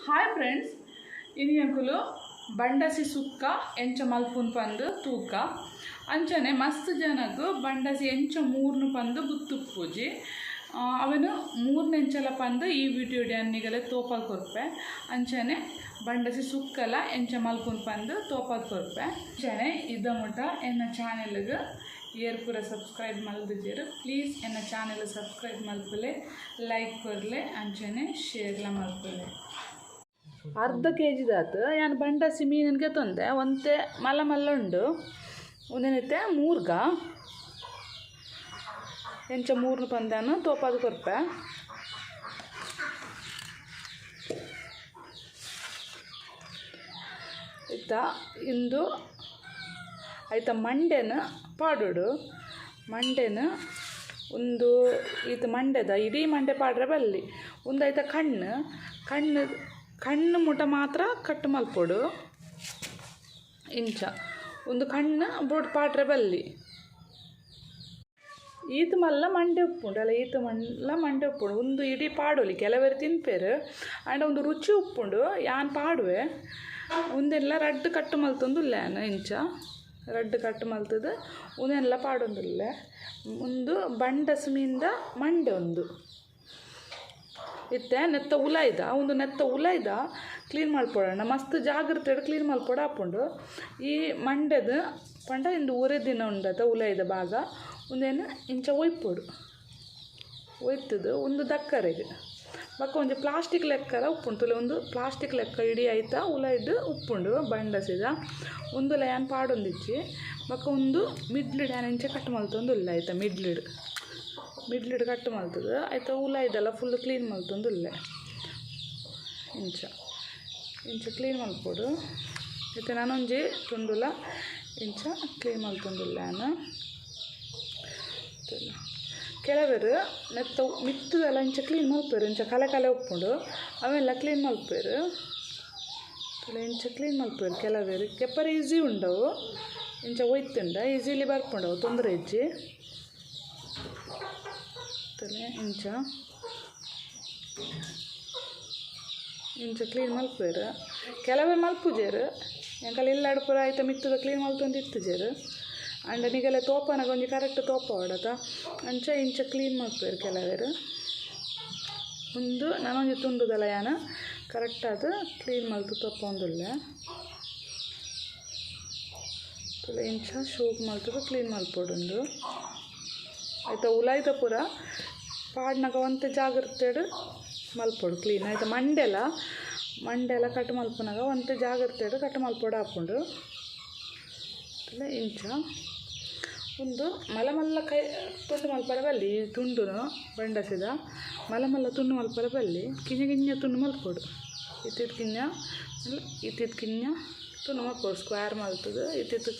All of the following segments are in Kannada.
ಹಾಯ್ ಫ್ರೆಂಡ್ಸ್, ಇನಿಯಂಕುಲು ಬಂಡಸಿ ಸುಕ್ಕ ಎಂಚ ಮಲ್ಪುನ್ ಪಂದು ತೂಕ ಅಂಚನೆ ಮಸ್ತ್ ಜನಕ್ಕೆ ಬಂಡಸಿ ಎಂಚ ಮೂರ್ನು ಪಂದು ಗುತ್ತುಪ್ಪುಜಿ ಅವನು ಮೂರ್ನೆಂಚಲ ಪಂದು ಈ ವಿಡಿಯೋ ಅನ್ನಿಗಲೆ ತೋಪಲ್ ಕೊರ್ಪೆ ಅಂಚನೆ ಬಂಡಸಿ ಸುಕ್ಕಲ ಎಂಚ ಮಲ್ಪುನ್ ಪಂದು ತೋಪಲ್ ಕೊರ್ಪೆ ಅಂಚನೆ ಇದ್ದ ಮುಟ ಎನ್ನ ಚಾನೆಲ್ಗೆ ಏರ್ಪುರ ಸಬ್ಸ್ಕ್ರೈಬ್ ಮಲ್ದಿದ್ದೀರು. ಪ್ಲೀಸ್ ಎನ್ನ ಚಾನೆಲ್ ಸಬ್ಸ್ಕ್ರೈಬ್ ಮಲ್ಪಲೆ, ಲೈಕ್ ಕೊರ್ಲೆ ಅಂಚನೆ ಶೇರ್ಲ ಮಲ್ಪಲೆ. ಅರ್ಧ ಕೆಜಿ ದಾತು ನಾನು ಬಂಡಸಿ ಮೀನಿಗೆ ತಂದೆ ಒಂತೆ ಮಲ್ಲ ಮಲ್ಲ ಉಂಡು ಒಂದೇನೈತೆ ಮೂರ್ಗ ಎಂಚ ಮೂರ್ನು ಪಂದಾನು ತೋಪಾದು ಕೊರ್ಪೆ ಇತ್ತ ಇಂದು ಆಯ್ತಾ ಮಂಡೆನ ಪಾಡೋಡು ಮಂಡೆನ ಒಂದು ಇದು ಮಂಡೆದ ಇಡೀ ಮಂಡೆ ಪಾಡ್ರೆ ಬಲ್ಲಿ ಒಂದು ಆಯ್ತಾ ಕಣ್ಣು ಮುಟ ಮಾತ್ರ ಕಟ್ಟು ಮಲ್ಪೊಡು ಇಂಚ ಒಂದು ಕಣ್ಣು ಬೋಟ್ ಪಾಟ್ರೆ ಬಲ್ಲಿ ಈತ ಮಲ್ಲ ಮಂಡೆ ಉಪ್ಪುಂಡು ಅಲ್ಲ ಈತ ಮಲ್ಲ ಮಂಡೆ ಉಪ್ಪುಂಡು ಒಂದು ಇಡೀ ಪಾಡೋಲಿ ಕೆಲವರು ತಿನ್ಪೇರು ಆಂಡ ಒಂದು ರುಚಿ ಉಪ್ಪುಂಡು ಯಾನ್ ಪಾಡುವೆ ಒಂದೆಲ್ಲ ರಡ್ಡು ಕಟ್ಟು ಮಲ್ತೊಂದುಲ್ಲ ಇಂಚ ರಡ್ಡು ಕಟ್ಟು ಮಲ್ತದು ಒಂದೆಲ್ಲ ಪಾಡೊಂದುಲ್ಲ ಒಂದು ಬಂಡಸ್ ಮೀನ್ದ ಮಂಡೆ ಒಂದು ಇತ್ತೆ ನೆತ್ತ ಉಲಾಯ್ದ ಒಂದು ನೆತ್ತ ಉಲಾಯ್ದ ಕ್ಲೀನ್ ಮಲ್ಪೊಡೋಣ ಮಸ್ತ್ ಜಾಗ್ರತೆ ಕ್ಲೀನ್ ಮಲ್ಪೊಡ ಹಾಕೊಂಡು ಈ ಮಂಡೆದು ಪಂಡ ಇಂದು ಉರೆದಿನ ಉಂಡದ ಉಲಾಯ್ದ ಭಾಗ ಒಂದೇನು ಇಂಚ ಒಯ್ಪೊಡು ಒಯ್ತದು ಒಂದು ದಕ್ಕರೆಗೆ ಬಕ್ಕ ಒಂದು ಪ್ಲಾಸ್ಟಿಕ್ ಲೆಕ್ಕದ ಉಪ್ಪುಂಟು ಒಂದು ಪ್ಲಾಸ್ಟಿಕ್ ಲೆಕ್ಕ ಇಡೀ ಆಯ್ತಾ ಉಲಾಯ್ದು ಉಪ್ಪುಂಡು ಬಂಡಸಿದ ಒಂದು ಲಯನ್ ಪಾಡೊಂದಿಚ್ಚಿ ಬಕ್ಕ ಒಂದು ಮಿಡ್ಲಿಡ್ ಯಾನ್ ಇಂಚ ಕಟ್ ಮಲ್ತೊಂದು ಇಲ್ಲ ಆಯ್ತಾ ಮಿಡ್ಲಿಡ್ ಕಟ್ಟು ಮಲ್ತದು ಆಯ್ತಾ ಉಲಾಯ್ದಲ್ಲ ಫುಲ್ ಕ್ಲೀನ್ ಮಲ್ತೊಂದು ಇಲ್ಲ ಇಂಚ ಕ್ಲೀನ್ ಮಲ್ಪೊಡು ಆಯ್ತಾ ನಾನೊಂಜಿ ತುಂಡುಲ ಇಂಚ ಕ್ಲೀನ್ ಮಲ್ತೊಂದಿಲ್ಲ ನಾನು ಕೆಲವರು ನೆತ್ತ ಮಿತ್ತದೆಲ್ಲ ಇಂಚ ಕ್ಲೀನ್ ಮಲ್ಪೇರು ಇಂಚ ಕಲೆ ಉಪ್ಪುಂಡು ಅವೆಲ್ಲ ಕ್ಲೀನ್ ಮಲ್ಪೇರು ಇಂಚ ಕ್ಲೀನ್ ಮಲ್ಪೇರು ಕೆಲವರು ಕೆಪ್ಪರ ಈಸಿ ಉಂಡವು ಇಂಚ ಒಯ್ತುಂಡ ಈಸಿಲಿ ಬರ್ಪುಂಡವು ತೊಂದರೆ ಇಜ್ಜಿ ಇಂಚ ಕ್ಲೀನ್ ಮಲ್ಪೇರು ಕೆಲವೇ ಮಲ್ಪುಜೇರು ಎಂಕಲ್ ಇಲ್ಲಾಡು ಪೂರ ಆಯ್ತಾ ಮಿತ್ತದ ಕ್ಲೀನ್ ಮಲ್ತೊಂದು ಇತ್ತುಜೇರು ಅಂಡ ನಿಗೆಲ್ಲ ತೋಪನಾಗ ಒಂಜಿ ಕರೆಕ್ಟ್ ತೋಪ ಹೊಡತ ಅಂಚ ಇಂಚ ಕ್ಲೀನ್ ಮಲ್ಪೇರು ಕೆಲವರು ಒಂದು ನಾನೊಂಜಿ ತುಂಡುದಲ್ಲ ಯಾನ ಕರೆಕ್ಟ್ ಅದು ಕ್ಲೀನ್ ಮಲ್ತು ತೋಪ ಒಂದಿಲ್ಲ ಇಂಚ ಶೂಕ್ ಮಲ್ತದು ಕ್ಲೀನ್ ಮಲ್ಪೊಡುಂಡು ಆಯ್ತಾ ಉಲಾಯ್ದ ಪೂರ ಪಾಡ್ನಾಗ ಒಂತೆ ಜಾಗ್ರತೆಡು ಮಲ್ಪೊಡು ಕ್ಲೀನ್ ಆಯ್ತಾ ಮಂಡೆಲ್ಲ ಕಟ್ಟು ಮಲ್ಪನಾಗ ಒಂತೆ ಜಾಗ್ರತೆಡು ಕಟ್ಟು ಮಲ್ಪೊಡು ಹಾಕೊಂಡು ಇಂಚ ಒಂದು ಮಲ್ಲ ಕೈ ತುಂಡು ಮಲ್ಪರ ಬಲ್ಲಿ ತುಂಡುನು ಬಂಡಸಿದ ಮಲ್ಲ ತುಂಡು ಮಲ್ಪರ ಬಲ್ಲಿ ಕಿಂಜ ತುಂಡು ಮಲ್ಪೊಡು ಇತ್ತಿದ ಕಿಂಜ ತುಂಡು ಮಲ್ಪೊಡು ಸ್ಕ್ವೇರ್ ಮಲ್ತದು ಇತ್ತಿತ್ತು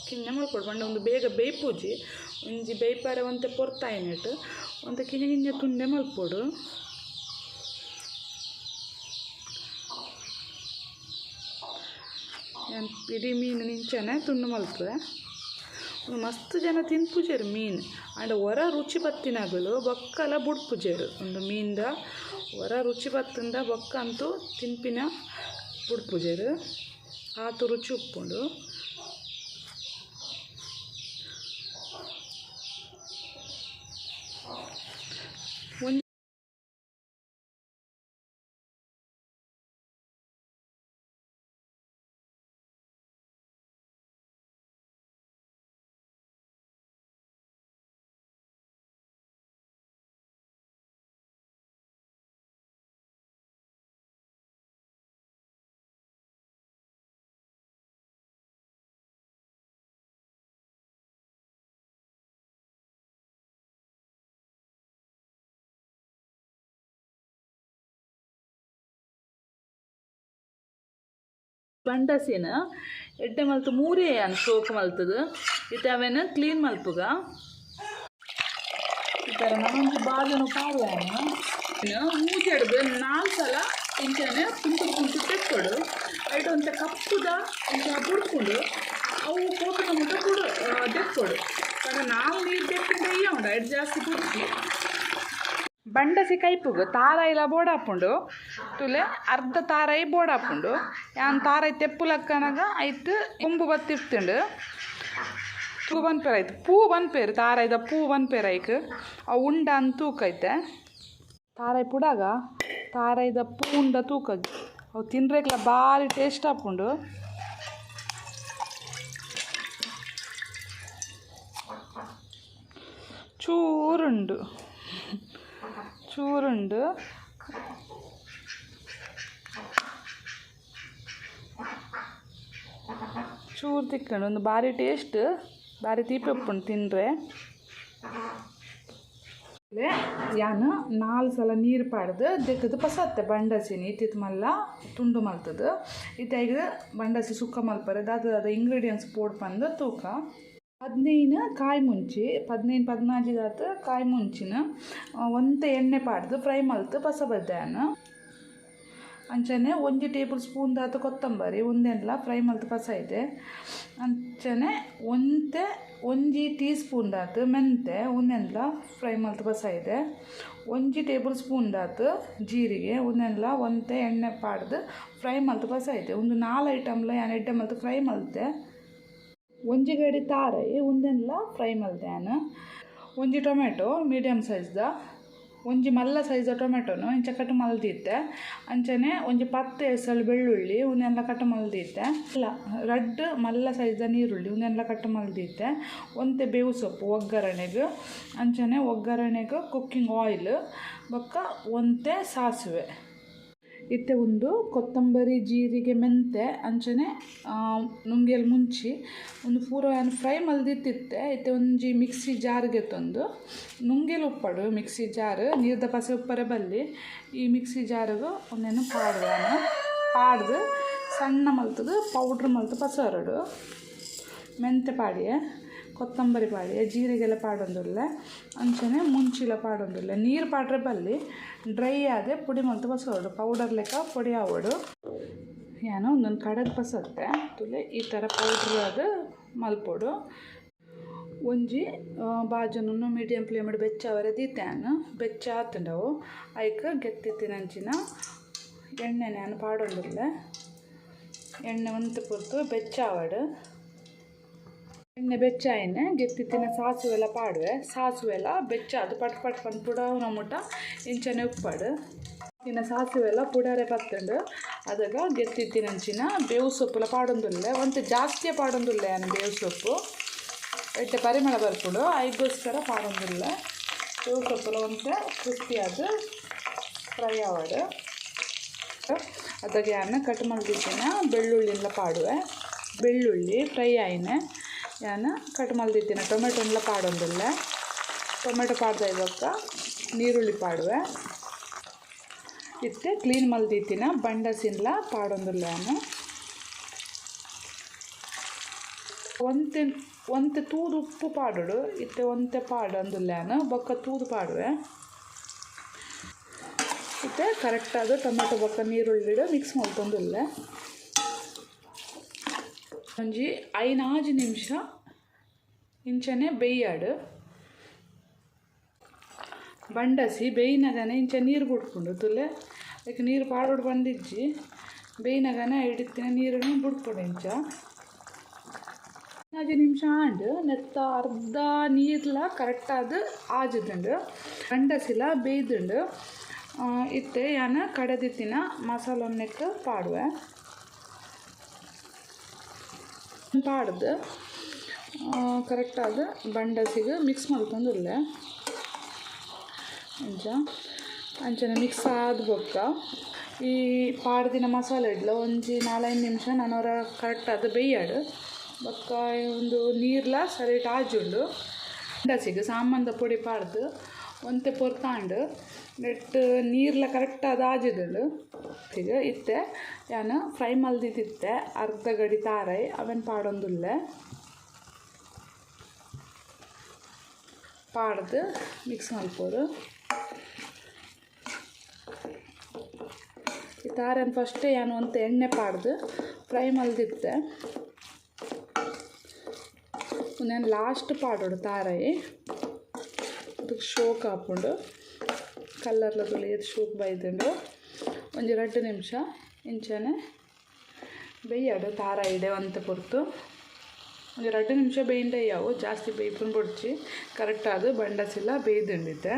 ಕಿಂಜ ಮಲ್ಪೊಡು ಬಂಡ ಒಂದು ಬೇಗ ಬೇಯ್ಪೂಜಿ ಒಂಜಿ ಬೇಯ್ಪಾರೆ ಒಂತೆ ಪೊರ್ತಾಯಿನೆಟ್ ಒಂತೆ ಕಿಂಜ ತುಂಡೆ ಮಲ್ಪೊಡು ಇಡೀ ಮೀನು ನಿಂಚನೆ ತುಂಡು ಮಲ್ಪೆ ಒಂದು ಮಸ್ತ್ ಜನ ತಿನ್ಪುಜೇರು ಮೀನು ಆಂಡ ಹೊರ ರುಚಿ ಬತ್ತಿನಾಗಲು ಬೊಕ್ಕಲ ಬುಡ್ಪುಜೇರು ಒಂದು ಮೀನ್ದ ಹೊರ ರುಚಿ ಬತ್ತಿಂದ ಬೊಕ್ಕ ಅಂತೂ ತಿನ್ಪಿನ ಬುಡ್ಪುಜೇರು ಆತು ರುಚಿ ಉಪ್ಪುಂಡು ಬಂಡಸಿನ ಎಡ್ಡೆ ಮಲ್ತು ಮೂರೇ ಅನ್ ಸೋಕು ಮಲ್ತದು ಇತ್ತೆ ಅವೇನು ಕ್ಲೀನ್ ಮಲ್ಪುಗ ಈ ಥರ ನಾನೊಂದು ಬಾಜನು ಪಾಡುವೇನು ಮೂಜಿ ಹಿಡ್ದು 4 ಸಲ ಇಂಚನೆ ಕುಂಟು ತೆಕ್ಕೊಡು ಐಟು ಒಂತ ಕಪ್ಪುದ ಇಂಚ ಬುಡ್ಕೊಂಡು ಅವು ಕೋಪಿನ ಮುಟ್ಟ ಕೂಡ ತೆಕ್ಕೊಡು कारण ನಾವು ನೀರು ತೆಕ್ಕಿಂದ ಉಂಡು ಐಟು ಜಾಸ್ತಿ ಬುಡ್ಸಿ ಬಂಡಸಿ ಕೈಪುಗು ತಾರಾಯಿಲ ಬೋಡಾಪುಂಡು ತುಲೆ ಅರ್ಧ ತಾರಾಯಿ ಬೋಡಾಪುಂಡು ಯಾನ್ ತಾರಾಯಿ ತೆಪ್ಪುಲಕ್ಕನಗ ಐತು ಕೊಂಬು ಬತ್ತಿರ್ತಿಂಡು ಪೂ ಬನ್ಪೇರು ಐತೆ ಪೂ ಬನ್ಪೇರು ತಾರಾಯ್ದ ಪೂ ಬನ್ಪೇರು ಐಕ್ ಅವು ಉಂಡ ಅಂತ ತೂಕೈತೆ ತಾರಾಯಿ ಪುಡಾಗ ತಾರಾಯ್ದ ಪೂ ಉಂಡ ತೂಕ ಅವು ತಿನ್ರೇಕ್ಲ ಭಾರಿ ಟೇಸ್ಟ್ ಆಪುಂಡು ಚೂರುಂಡು ಚೂರು ತಿಕ್ಕೊಂಡು ಒಂದು ಭಾರಿ ಟೇಸ್ಟ್ ಭಾರಿ ತೀಪಿ ಉಪ್ಪುಂಡು ತಿಂದರೆ ಯಾನು 4 ಸಲ ನೀರು ಪಾಡ್ದು ದೆಕ್ಕದು ಪಸತ್ತೆ ಬಂಡಸಿನಿ ಇತ್ತಿತ್ತು ಮಲ್ಲ ತುಂಡು ಮಲ್ತದು ಇತ್ತಾಗ ಬಂಡಸಿ ಸುಕ್ಕ ಮಲ್ಪರೆ ದಾದ ಇಂಗ್ರೀಡಿಯೆಂಟ್ಸ್ ಪೋಡ್ ಪಂದು ತೂಕ 15 ಕಾಯಿ ಮುಂಚಿ 15-14 ದಾತ ಕಾಯಿ ಮುಂಚಿನ ಒಂತೆ ಎಣ್ಣೆ ಪಾಡ್ದು ಫ್ರೈ ಮಲ್ತು ಪಸ ಬದ್ದಾನು ಅಂಚನೆ 1 ಟೇಬಲ್ ಸ್ಪೂನ್ ದಾತ ಕೊತ್ತಂಬರಿ ಒಂದೆಲ್ಲ ಫ್ರೈ ಮಲ್ತು ಪಸ ಇದೆ ಅಂಚನೆ 1 ಟೀ ಸ್ಪೂನ್ ದಾತ ಮೆಂತೆ ಒಂದೆಲ್ಲ ಫ್ರೈ ಮಲ್ತು ಪಸ ಇದೆ 1 ಟೇಬಲ್ ಸ್ಪೂನ್ ದಾತ ಜೀರಿಗೆ ಒಂದೆಲ್ಲ ಒಂತೆ ಎಣ್ಣೆ ಪಾಡ್ದು ಫ್ರೈ ಮಲ್ತು ಪಸ ಇದೆ ಒಂದು 4 ಐಟಮ್ಲ ಯಾನು ಎಡ್ಡೆ ಮಲ್ತು ಫ್ರೈ ಮಲ್ತೆ 1 ಗಡಿ ತಾರಾಯಿ ಒಂದೆಲ್ಲ ಫ್ರೈ ಮಲ್ತೆ 1 ಟೊಮೆಟೊ ಮೀಡಿಯಮ್ ಸೈಜ್ದ 1 ಮಲ್ಲ ಸೈಜ್ ಟೊಮೆಟೊನು ಇಂಚ ಕಟ್ ಮಲ್ದಿತ್ತೆ ಅಂಚನೆ 10 ಎಸಳು ಬೆಳ್ಳುಳ್ಳಿ ಒಂದೆಲ್ಲ ಕಟ್ ಮಲ್ದಿತ್ತೆ ಅಲ್ಲ ರಡ್ಡ್ ಮಲ್ಲ ಸೈಜ್ದ ನೀರುಳ್ಳಿ ಒಂದೆಲ್ಲ ಕಟ್ ಮಲ್ದಿತ್ತೆ ಒಂತೆ ಬೇವು ಸೊಪ್ಪು ಒಗ್ಗರಣೆಗೆ ಅಂಚನೆ ಒಗ್ಗರಣೆಗೆ ಕುಕ್ಕಿಂಗ್ ಆಯಿಲ್ ಬೊಕ್ಕ ಒಂತೆ ಸಾಸಿವೆ ಇತ್ತೆ ಒಂದು ಕೊತ್ತಂಬರಿ ಜೀರಿಗೆ ಮೆಂತೆ ಅಂಚನೆ ನುಂಗಿಯಲ್ಲಿ ಮುಂಚಿ ಒಂದು ಪೂರ ಫ್ರೈ ಮಲ್ದಿತ್ತಿತ್ತೆ ಇತ್ತೆ ಒಂಜಿ ಮಿಕ್ಸಿ ಜಾರ್ಗೆ ತಂದು ನುಂಗಿಯಲ್ಲಿ ಉಪ್ಪಡು ಮಿಕ್ಸಿ ಜಾರ್ ನೀರ್ದ ಪಸೆ ಉಪ್ಪರೆ ಬಲ್ಲಿ ಈ ಮಿಕ್ಸಿ ಜಾರಿಗೆ ಒಂದೇನು ಪಾಡ್ದು ಸಣ್ಣ ಮಲ್ತದು ಪೌಡ್ರ್ ಮಲ್ತು ಪಸರಡು ಮೆಂತೆ ಪಾಡಿಯೆ ಕೊತ್ತಂಬರಿ ಪಾಡಿಯೆ ಜೀರಿಗೆಲ್ಲ ಪಾಡೊಂದುಲ್ಲೆ ಅಂಚನೆ ಮುಂಚಿಲ ಪಾಡೊಂದುಲ್ಲೆ ನೀರು ಪಾಡ್ರೆ ಬಲ್ಲಿ ಡ್ರೈ ಆದೆ ಪುಡಿ ಮಲ್ತು ಪಸೋಡು ಪೌಡರ್ ಲೆಕ್ಕ ಪೊಡಿ ಆವಡು ಏನೋ ಒಂದೊಂದು ಕಡೆಗೆ ಪಸತ್ತೆ ತುಲೆ ಈ ಥರ ಪೌಡ್ರ್ ಅದು ಮಲ್ಪೊಡು ಒಂಜಿ ಬಾಜನನ್ನು ಮೀಡಿಯಂ ಫ್ಲೇಮಡ್ ಬೆಚ್ಚವರೆ ದೀತ್ಯಾನು ಬೆಚ್ಚ ಆತಂಡವು ಐಕ ಗೆತ್ತಿತ್ತಿನಂಚಿನ ಎಣ್ಣೆ ನಾನು ಪಾಡೊಂದುಲ್ಲೆ ಎಣ್ಣೆ ಒಂತು ಪುರ್ತು ಬೆಚ್ಚಾವಡು ಎಣ್ಣೆ ಬೆಚ್ಚಾಯನೆ ಗೆತ್ತಿತ್ತಿನ ಸಾಸುವೆಲ್ಲ ಪಾಡುವೆ ಸಾಸುವೆಲ್ಲ ಬೆಚ್ಚ ಅದು ಪಟ್ ಪಂದು ಪುಡವನ ಮುಟ್ಟ ಇಂಚನೆ ಉಪ್ಪಡು ಇನ್ನು ಸಾಸುವೆಲ್ಲ ಪುಡಾರೆ ಪತ್ತಂಡು ಅದಾಗ ಗೆತ್ತಿತ್ತಿನಂಚಿನ ಬೇವು ಸೊಪ್ಪುಲ ಪಾಡೊಂದುಲ್ಲೆ ಒಂತೆ ಜಾಸ್ತಿಯೇ ಪಾಡೊಂದುಲ್ಲೆ ನಾನು ಬೇವು ಸೊಪ್ಪು ಎಟ್ಟೆ ಪರಿಮಳ ಬರ್ಪುಡು ಐಗೋಸ್ಕರ ಪಾಡೊಂದುಲ್ಲೆ ಬೇವು ಸೊಪ್ಪುಲ ಒಂತೆ ಕ್ರಿಸ್ಪಿಯಾದ ಫ್ರೈ ಆವಡು ಅದಾಗ ಯಾನ ಕಟ್ ಮಲ್ದಿತ್ತಿನ ಬೆಳ್ಳುಳ್ಳಿಲ್ಲ ಪಾಡುವೆ ಬೆಳ್ಳುಳ್ಳಿ ಫ್ರೈ ಆಯ್ನೆ ಯಾನು ಕಟ್ ಮಲ್ದಿತ್ತಿನ ಟೊಮೆಟೊನ್ಲ ಪಾಡೊಂದುಲ್ಲೆ ಟೊಮೆಟೊ ಪಾಡ್ದ ಇವಾಗ ನೀರುಳ್ಳಿ ಪಾಡುವೆ ಇತ್ತೆ ಕ್ಲೀನ್ ಮಲ್ದಿತ್ತಿನ ಬಂಡಸಿನ್ಲ ಪಾಡೊಂದುಲ್ಲೆ ನಾನು ಒಂತೆ ತೂದು ಉಪ್ಪು ಪಾಡುಡು ಇತ್ತೆ ಒಂತೆ ಪಾಡೊಂದುಲ್ಲೆ ನಾನು ಬೊಕ್ಕ ತೂದು ಪಾಡುವೆ ಇತ್ತೆ ಕರೆಕ್ಟಾದ ಟೊಮೆಟೊ ಬೊಕ್ಕ ನೀರುಳ್ಳಿಡು ಮಿಕ್ಸ್ ಮಲ್ತೊಂದುಲ್ಲೆ ಒಂಜಿ 5 ನಿಮಿಷ ಇಂಚನೆ ಬೇಯ್ಯಾಡು ಬಂಡಸಿ ಬೇಯ್ನಗನೆ ಇಂಚ ನೀರು ಬುಡ್ಪುಂಡು ತುಲೆ ಅದಕ್ಕೆ ನೀರು ಪಾಡೋಡು ಬಂದಿಜ್ಜಿ ಬೇಯ್ನಗನೆ ಇಡಿತ್ತಿನ ನೀರನ್ನು ಬುಡ್ಪುಡು ಇಂಚ 5 ನಿಮಿಷ ಆಂಡು ನೆತ್ತ ಅರ್ಧ ನೀರ್ಲ ಕರೆಕ್ಟಾದ ಆಜುದುಂಡು ಬಂಡಸಿಲ ಬೇಯ್ದುಂಡು ಇತ್ತೆ ಯಾನ ಕಡೆದಿತ್ತಿನ ಮಸಾಲೊನ್ನೆಕ್ ಪಾಡುವೆ ಪಾಡ್ದು ಕರೆಕ್ಟಾದ ಬಂಡಸಿಗೆ ಮಿಕ್ಸ್ ಮಲ್ತೊಂದುಲ್ಲೆ ಅಂಚನೆ ಮಿಕ್ಸ್ ಆದ ಬೊಕ್ಕ ಈ ಪಾಡ್ದಿನ ಮಸಾಲೆ ಇಡ್ಲ ಒಂಜಿ 4-5 ನಿಮಿಷ ನಾನವರ ಕರೆಕ್ಟಾದ ಬೇಯ್ಯಾಡು ಬೊಕ್ಕ ಒಂದು ನೀರ್ಲ ಸರಿಟ್ ಆಜುಂಡು ಬಂಡಸಿಗೆ ಸಾಂಬಂದ ಪೊಡಿ ಪಾಡ್ದು ಒಂತೆ ಪೊರ್ತಾಂಡು ನೆಟ್ ನೀರ್ಲ ಕರೆಕ್ಟಾದ ಆಜುದುಂಡು ಈಗ ಇತ್ತೆ ಯಾನು ಫ್ರೈ ಮಲ್ದಿತ್ತಿತ್ತೆ ಅರ್ಧ ಗಡಿ ತಾರಾಯಿ ಅವೆನ್ ಪಾಡೊಂದುಲ್ಲೆ ಪಾಡ್ದು ಮಿಕ್ಸ್ ಮಲ್ಪೋರು ಈ ತಾರನ್ನು ಫಸ್ಟೇ ಯಾನು ಒಂತೆ ಎಣ್ಣೆ ಪಾಡ್ದು ಫ್ರೈ ಮಲ್ದಿತ್ತೆ ನಾನು ಲಾಸ್ಟ್ ಪಾಡೋಡು ತಾರಾಯಿ ಅದಕ್ಕೆ ಶೋಕ್ ಹಾಕ್ಕೊಂಡು ಕಲ್ಲರ್ಲ ತುಳಿಯೋದು ಶೂಕ್ ಬೈದುಂಡು ಒಂಜಿ 2 ನಿಮಿಷ ಇಂಚನೆ ಬೇಯ್ಯಾಡು ತಾರ ಇಡೆ ಅಂತ ಪೊರ್ತು ಒಂದು 2 ನಿಮಿಷ ಬೇಯಿಂಡೆ ಯಾವು ಜಾಸ್ತಿ ಬೇಯ್ಪುನ್ ಬೊಡ್ಚಿ ಕರೆಕ್ಟ್ ಆದು ಬಂಡಸಿಲ್ಲ ಬೇಯ್ದುಂಡಿತ್ತೆ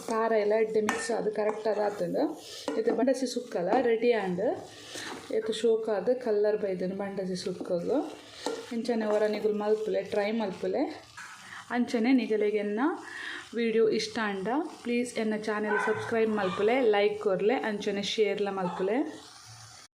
ತಾರ ಎಲ್ಲ ಎಡ್ಡೆ ಮಿಕ್ಸ್ ಆದು ಕರೆಕ್ಟ್ ಆತಂದು ಇದು ಬಂಡಸಿ ಸುಕ್ಕಲ್ಲ ರೆಡಿ ಆಂಡ್ ಇದು ಶೋಕ್ ಆದು ಕಲ್ಲರ್ ಬೈದನು ಬಂಡಸಿ ಸುಕ್ಕಗು ಇಂಚನೆ ಹೊರ ನಿಗುಲು ಮಲ್ಪುಲೆ ಟ್ರೈ ಮಲ್ಪುಲೆ ಅಂಚನೆ ನಿಗಲಿಗೆನ್ನ ವಿಡಿಯೋ ಇಷ್ಟ ಅಂಡ ಪ್ಲೀಸ್ ಎನ್ನ ಚಾನೆಲ್ ಸಬ್ಸ್ಕ್ರೈಬ್ ಮಲ್ಪುಲೆ ಲೈಕ್ ಕೊರ್ಲೆ ಅಂಚನೆ ಶೇರ್ಲ ಮಲ್ಪುಲೆ.